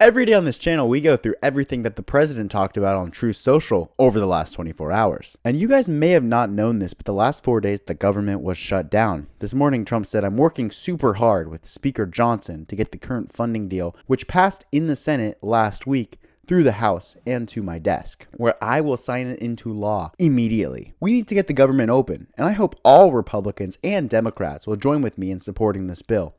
Every day on this channel, we go through everything that the president talked about on Truth Social over the last 24 hours. And you guys may have not known this, but the last 4 days, the government was shut down. This morning, Trump said, "I'm working super hard with Speaker Johnson to get the current funding deal, which passed in the Senate last week, through the House and to my desk, where I will sign it into law immediately. We need to get the government open, and I hope all Republicans and Democrats will join with me in supporting this bill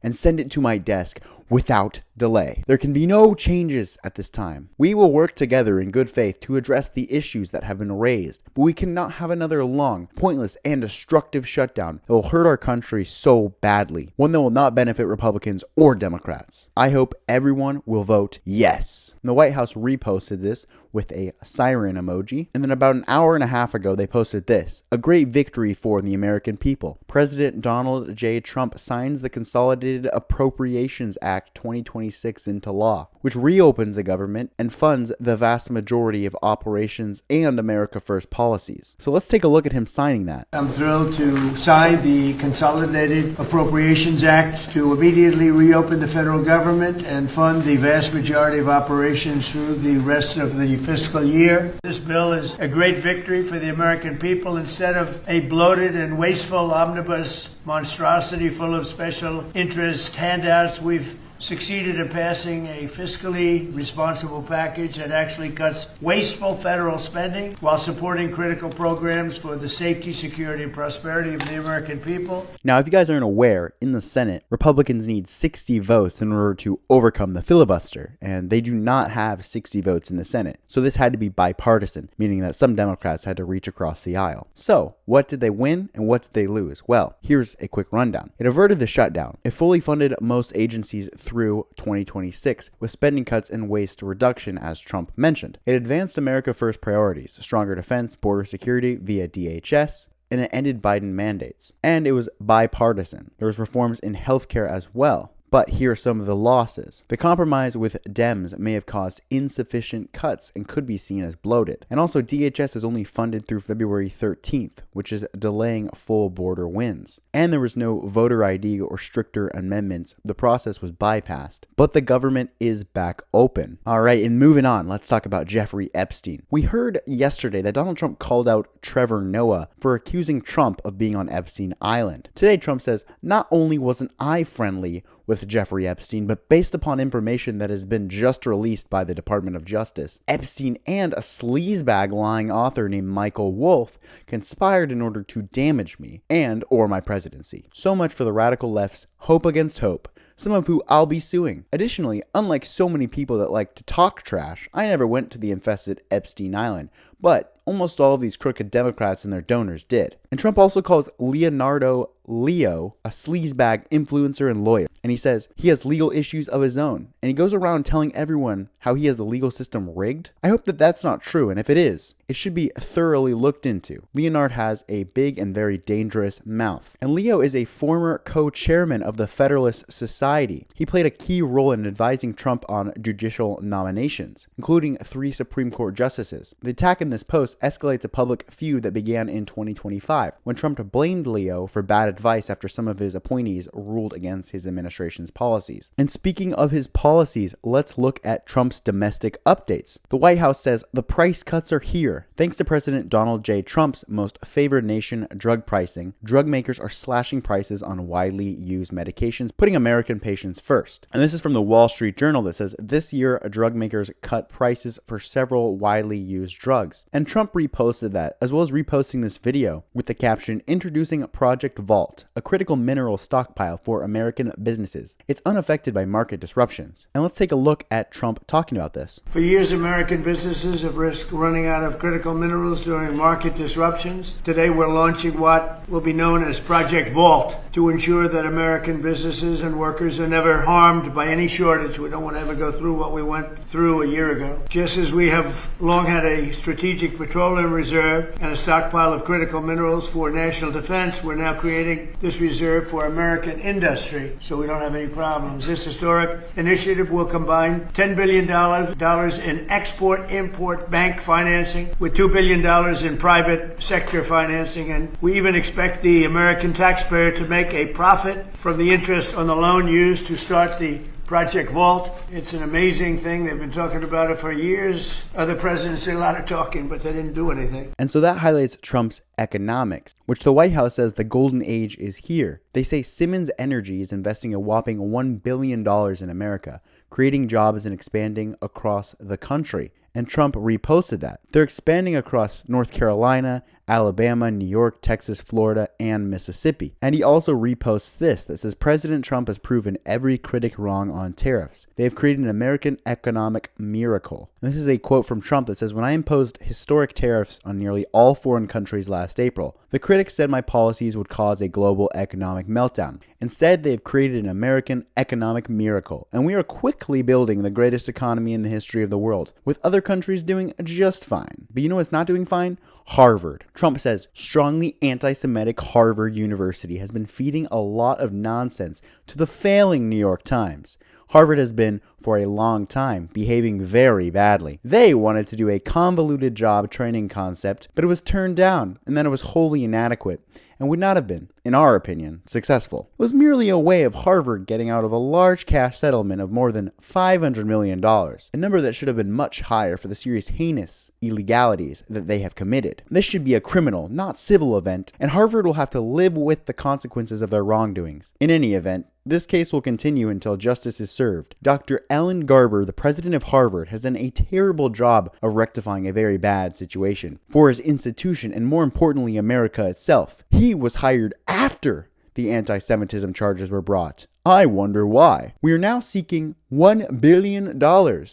and send it to my desk without delay. There can be no changes at this time. We will work together in good faith to address the issues that have been raised, but we cannot have another long, pointless, and destructive shutdown that will hurt our country so badly, one that will not benefit Republicans or Democrats. I hope everyone will vote yes." And the White House reposted this with a siren emoji, and then about an hour and a half ago they posted this: "A great victory for the American people. President Donald J. Trump signs the Consolidated Appropriations Act 2026 into law, which reopens the government and funds the vast majority of operations and America First policies." So let's take a look at him signing that. "I'm thrilled to sign the Consolidated Appropriations Act to immediately reopen the federal government and fund the vast majority of operations through the rest of the fiscal year. This bill is a great victory for the American people. Instead of a bloated and wasteful omnibus monstrosity full of special interest handouts, we've succeeded in passing a fiscally responsible package that actually cuts wasteful federal spending while supporting critical programs for the safety, security, and prosperity of the American people." Now, if you guys aren't aware, in the Senate, Republicans need 60 votes in order to overcome the filibuster, and they do not have 60 votes in the Senate. So this had to be bipartisan, meaning that some Democrats had to reach across the aisle. So, what did they win and what did they lose? Well, here's a quick rundown. It averted the shutdown. It fully funded most agencies through 2026 with spending cuts and waste reduction, as Trump mentioned. It advanced America First priorities, stronger defense, border security via DHS, and it ended Biden mandates. And it was bipartisan. There was reforms in healthcare as well. But here are some of the losses. The compromise with Dems may have caused insufficient cuts and could be seen as bloated. And also, DHS is only funded through February 13th, which is delaying full border wins. And there was no voter ID or stricter amendments. The process was bypassed. But the government is back open. All right, and moving on, let's talk about Jeffrey Epstein. We heard yesterday that Donald Trump called out Trevor Noah for accusing Trump of being on Epstein Island. Today, Trump says, "Not only wasn't I friendly with Jeffrey Epstein, but based upon information that has been just released by the Department of Justice, Epstein and a sleazebag lying author named Michael Wolff conspired in order to damage me and or my presidency." So much for the radical left's hope against hope, some of who I'll be suing. Additionally, unlike so many people that like to talk trash, I never went to the infested Epstein Island, but almost all of these crooked Democrats and their donors did. And Trump also calls Leonardo Leo a sleazebag influencer and lawyer. And he says he has legal issues of his own. And he goes around telling everyone how he has the legal system rigged. I hope that that's not true. And if it is, it should be thoroughly looked into. Leonard has a big and very dangerous mouth. And Leo is a former co-chairman of the Federalist Society. He played a key role in advising Trump on judicial nominations, including 3 Supreme Court justices. The attack in this post escalates a public feud that began in 2025, when Trump blamed Leo for bad advice after some of his appointees ruled against his administration's policies. And speaking of his policies, let's look at Trump's domestic updates. The White House says the price cuts are here. Thanks to President Donald J. Trump's most favored nation drug pricing, drug makers are slashing prices on widely used medications, putting American patients first. And this is from the Wall Street Journal that says this year drug makers cut prices for several widely used drugs. And Trump reposted that, as well as reposting this video with the caption, "Introducing Project Vault, a critical mineral stockpile for American businesses. It's unaffected by market disruptions." And let's take a look at Trump talking about this. "For years, American businesses have risked running out of critical minerals during market disruptions. Today, we're launching what will be known as Project Vault to ensure that American businesses and workers are never harmed by any shortage. We don't want to ever go through what we went through a year ago. Just as we have long had a strategic petroleum reserve and a stockpile of critical minerals for national defense, we're now creating this reserve for American industry so we don't have any problems. This historic initiative will combine $10 billion in export-import bank financing with $2 billion in private sector financing, and we even expect the American taxpayer to make a profit from the interest on the loan used to start the Project Vault. It's an amazing thing. They've been talking about it for years. Other presidents did a lot of talking, but they didn't do anything. And so that highlights Trump's economics, which the White House says the golden age is here. They say Simmons Energy is investing a whopping $1 billion in America, creating jobs and expanding across the country. And Trump reposted that. They're expanding across North Carolina, Alabama, New York, Texas, Florida, and Mississippi. And he also reposts this that says President Trump has proven every critic wrong on tariffs. They have created an American economic miracle. And this is a quote from Trump that says, when I imposed historic tariffs on nearly all foreign countries last April, the critics said my policies would cause a global economic meltdown. Instead, they've created an American economic miracle, and we are quickly building the greatest economy in the history of the world, with other countries doing just fine. But you know what's not doing fine? Harvard. Trump says strongly anti-Semitic Harvard University has been feeding a lot of nonsense to the failing New York Times. Harvard has been, for a long time, behaving very badly. They wanted to do a convoluted job training concept, but it was turned down, and then it was wholly inadequate, and would not have been, in our opinion, successful. It was merely a way of Harvard getting out of a large cash settlement of more than $500 million, a number that should have been much higher for the serious heinous illegalities that they have committed. This should be a criminal, not civil event, and Harvard will have to live with the consequences of their wrongdoings. In any event, this case will continue until justice is served. Dr. Alan Garber, the president of Harvard, has done a terrible job of rectifying a very bad situation for his institution and, more importantly, America itself. He was hired after the anti-Semitism charges were brought. I wonder why. We are now seeking $1 billion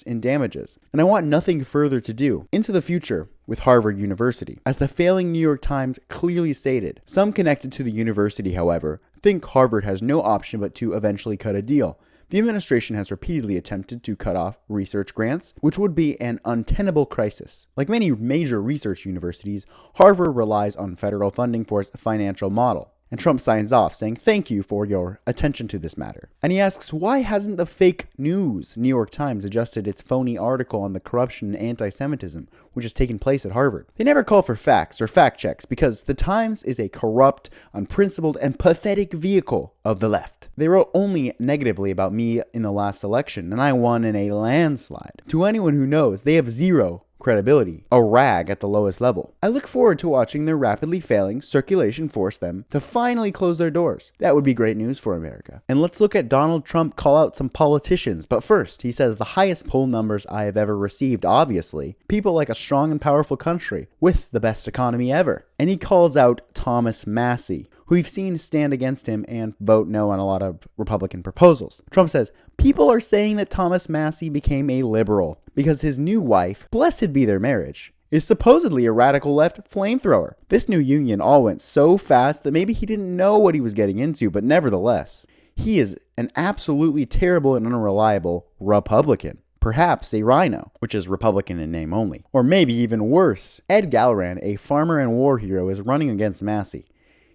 in damages, and I want nothing further to do into the future with Harvard University. As the failing New York Times clearly stated, some connected to the university, however, think Harvard has no option but to eventually cut a deal. The administration has repeatedly attempted to cut off research grants, which would be an untenable crisis. Like many major research universities, Harvard relies on federal funding for its financial model. And Trump signs off saying, thank you for your attention to this matter. And he asks, why hasn't the fake news New York Times adjusted its phony article on the corruption and anti-Semitism, which has taken place at Harvard? They never call for facts or fact checks because the Times is a corrupt, unprincipled, and pathetic vehicle of the left. They wrote only negatively about me in the last election, and I won in a landslide. To anyone who knows, they have zero credibility, a rag at the lowest level. I look forward to watching their rapidly failing circulation force them to finally close their doors. That would be great news for America. And let's look at Donald Trump call out some politicians. But first, he says the highest poll numbers I have ever received, obviously. People like a strong and powerful country with the best economy ever. And he calls out Thomas Massie, who we've seen stand against him and vote no on a lot of Republican proposals. Trump says, people are saying that Thomas Massie became a liberal because his new wife, blessed be their marriage, is supposedly a radical left flamethrower. This new union all went so fast that maybe he didn't know what he was getting into, but nevertheless, he is an absolutely terrible and unreliable Republican. Perhaps a rhino, which is Republican in name only. Or maybe even worse, Ed Galliran, a farmer and war hero, is running against Massie.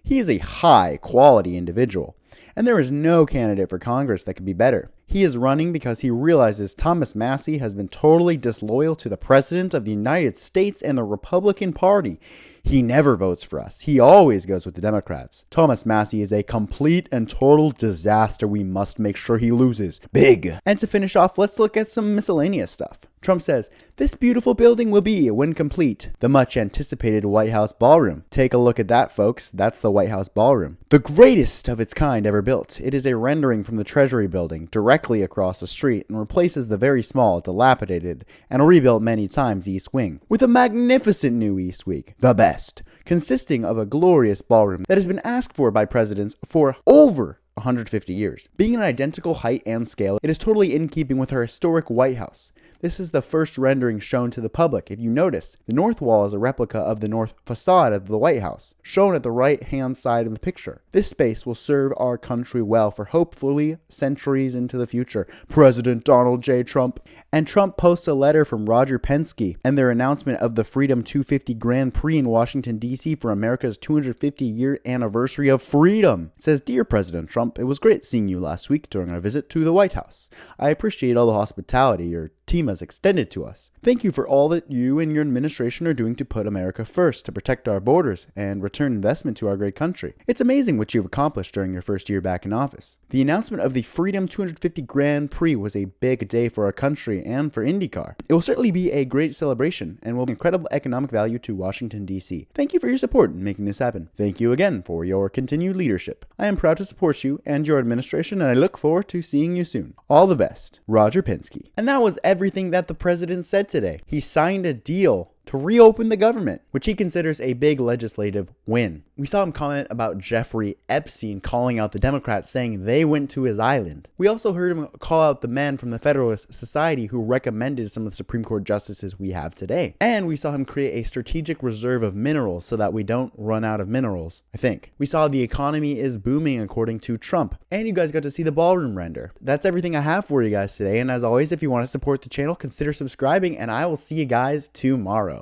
He is a high-quality individual, and there is no candidate for Congress that could be better. He is running because he realizes Thomas Massie has been totally disloyal to the President of the United States and the Republican Party. He never votes for us. He always goes with the Democrats. Thomas Massie is a complete and total disaster. We must make sure he loses big. And to finish off, let's look at some miscellaneous stuff. Trump says, this beautiful building will be, when complete, the much anticipated White House ballroom. Take a look at that, folks. That's the White House ballroom. The greatest of its kind ever built. It is a rendering from the Treasury building directly across the street and replaces the very small, dilapidated, and rebuilt many times East Wing with a magnificent new East Wing, the best, consisting of a glorious ballroom that has been asked for by presidents for over 150 years. Being an identical height and scale, it is totally in keeping with our historic White House. This is the first rendering shown to the public. If you notice, the north wall is a replica of the north facade of the White House, shown at the right-hand side of the picture. This space will serve our country well for hopefully centuries into the future. President Donald J. Trump. And Trump posts a letter from Roger Penske and their announcement of the Freedom 250 Grand Prix in Washington, D.C. for America's 250-year anniversary of freedom. It says, Dear President Trump, it was great seeing you last week during our visit to the White House. I appreciate all the hospitality your team has has extended to us. Thank you for all that you and your administration are doing to put America first, to protect our borders, and return investment to our great country. It's amazing what you've accomplished during your first year back in office. The announcement of the Freedom 250 Grand Prix was a big day for our country and for IndyCar. It will certainly be a great celebration and will bring incredible economic value to Washington, D.C. Thank you for your support in making this happen. Thank you again for your continued leadership. I am proud to support you and your administration, and I look forward to seeing you soon. All the best, Roger Penske. And that was everything that the president said today. He signed a deal to reopen the government, which he considers a big legislative win. We saw him comment about Jeffrey Epstein calling out the Democrats, saying they went to his island. We also heard him call out the men from the Federalist Society who recommended some of the Supreme Court justices we have today. And we saw him create a strategic reserve of minerals so that we don't run out of minerals, I think. We saw the economy is booming according to Trump. And you guys got to see the ballroom render. That's everything I have for you guys today. And as always, if you want to support the channel, consider subscribing, and I will see you guys tomorrow.